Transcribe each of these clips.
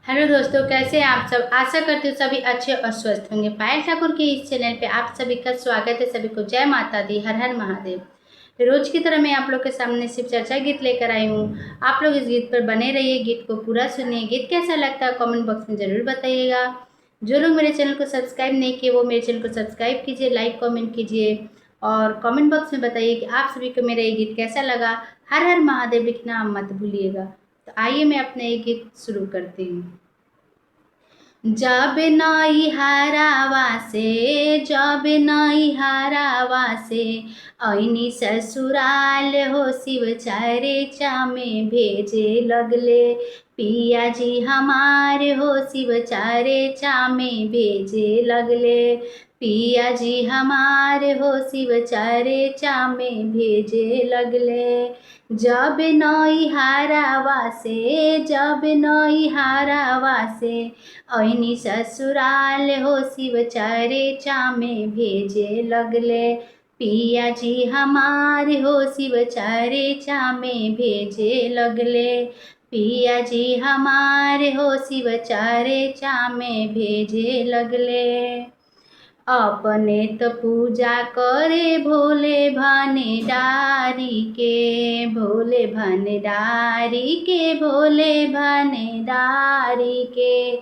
Hello दोस्तों, कैसे हैं आप सब। आशा करती हूँ सभी अच्छे और स्वस्थ होंगे। पायल ठाकुर के इस चैनल पे आप सभी का स्वागत है। सभी को जय माता दी, हर हर महादेव। रोज की तरह मैं आप लोग के सामने शिव चर्चा गीत लेकर आई हूँ। आप लोग इस गीत पर बने रहिए, गीत को पूरा सुनिए। गीत कैसा लगता है कमेंट बॉक्स में ज़रूर बताइएगा। जो लोग मेरे चैनल को सब्सक्राइब नहीं किए वो मेरे चैनल को सब्सक्राइब कीजिए, लाइक कॉमेंट कीजिए और कमेंट बॉक्स में बताइए कि आप सभी को मेरा ये गीत कैसा लगा। हर हर महादेव लिखना मत भूलिएगा। तो आइए मैं अपना ये गीत शुरू करती हूँ। जब नई हरावा से, जब नई हरावा से ऐनी ससुराल हो, शिव चर्चा में भेजे लगले पिया जी हमारे हो, शिव चर्चा में भेजे लगले पिया जी हमारे हो, शिव चर्चा में भेजे लगले। जब नई हरावा से, जब नई हरावा से ऐनी ससुराल हो, शिव चर्चा में भेजे लगले पिया जी हमारे हो, शिव चर्चा में भेजे लगले पिया जी हमारे हो, शिव चर्चा में भेजे लगले। अपने तो पूजा करे भोले भंडारी के, भोले भंडारी के, भोले भंडारी के।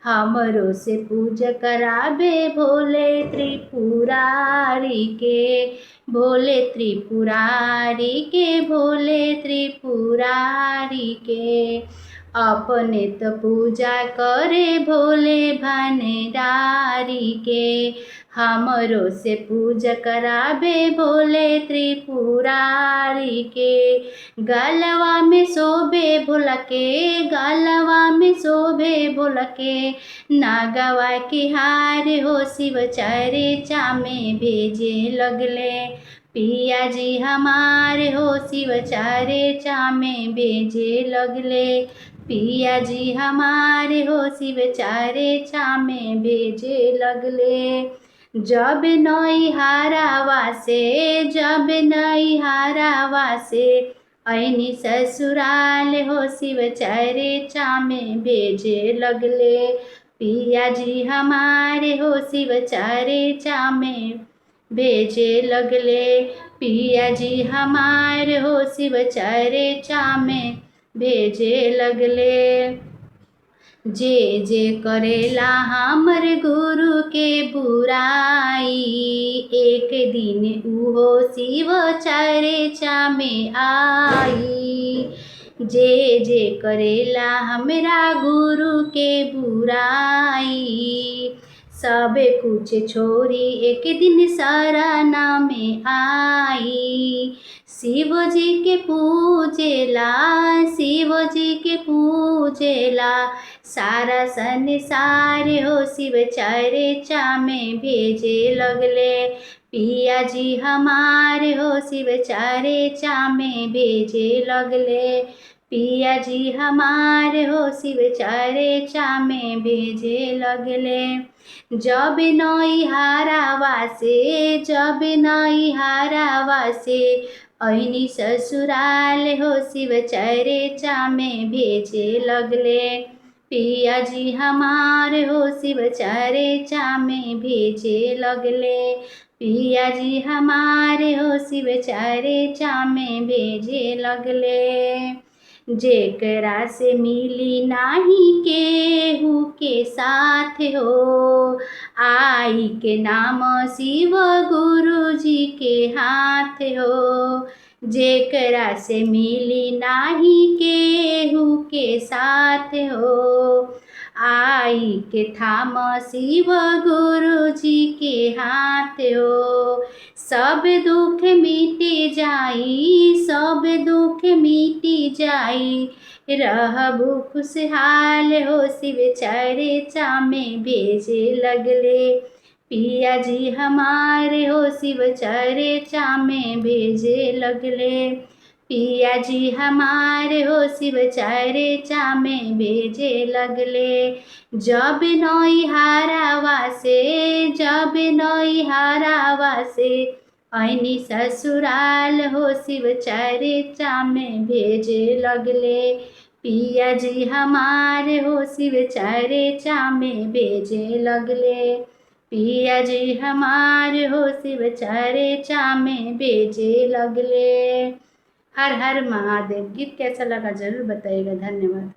हमरो से पूजा कराबे भोले त्रिपुरारी के, भोले त्रिपुरारी के, भोले त्रिपुरारी के। अपने तो पूजा करे भोले भंडारी के, हमरो से पूजा कराबे भोले त्रिपुरारी के। गलवा में शोभे भोला के, गलवा में शोभे भोला के। नागवा के हार हो, शिव चर्चा में भेजे लगले पिया जी हमारे हो, शिव चर्चा में भेजे लगले पिया जी हमारे हो, शिव चर्चा में भेजे लगले। जब नई हरावा से, जब नई हरावा से ऐनी ससुराल हो, शिव चर्चा में भेजे लगले पिया जी हमारे हो, शिव चर्चा में भेजे लगले पिया जी हमारे हो, शिव चर्चा में भेजे लगले। जे जे करेला हमर गुरु के बुराई, एक दिन उहो शिव चर्चा में आई। जे जे करेला हमरा गुरु के बुराई, सब कुछ छोड़ी एक दिन शरणा में आई। शिव जी के पूजेला, शिव जी के पूजेला सारा संसार हो, शिव चर्चा में भेजे लगले पिया जी हमारे हो, शिव चर्चा में भेजे लगले पिया जी हमारे हो, शिव चर्चा में भेजे लगले। जब नई हरावा से, जब नई हरावा से ऐनी ससुराल हो, शिव चर्चा में भेजे लगले पिया जी हमारे हो, शिव चर्चा में भेजे लगले पिया जी हमारे हो, शिव चर्चा में भेजे लगले। जेकरा से मिली नाही केहू के साथ हो, आई के नाम शिव गुरु जी के हाथ हो। जेकरा से मिली नाही केहू के साथ हो, आई के थाम शिव गुरु जी के हाथ हो। सब दुख मिटी जाई, सब दुख मिटी जाई, रहबु खुशहाल हो, शिव चर्चा में भेजे लगले पिया जी हमारे हो, शिव चर्चा में भेजे लगले पिया जी हमारे हो, शिव चर्चा में भेजे लगले। जब नई हरावा से, जब नई हरावा से ऐनी ससुराल हो, शिव चर्चा में भेजे लगले पिया जी हमारे हो शिव चर्चा में बेजे लगले। पिया जी हमारे हो शिव चर्चा में बेजे लगले। हर हर महादेव। गीत कैसा लगा जरूर बताइएगा। धन्यवाद।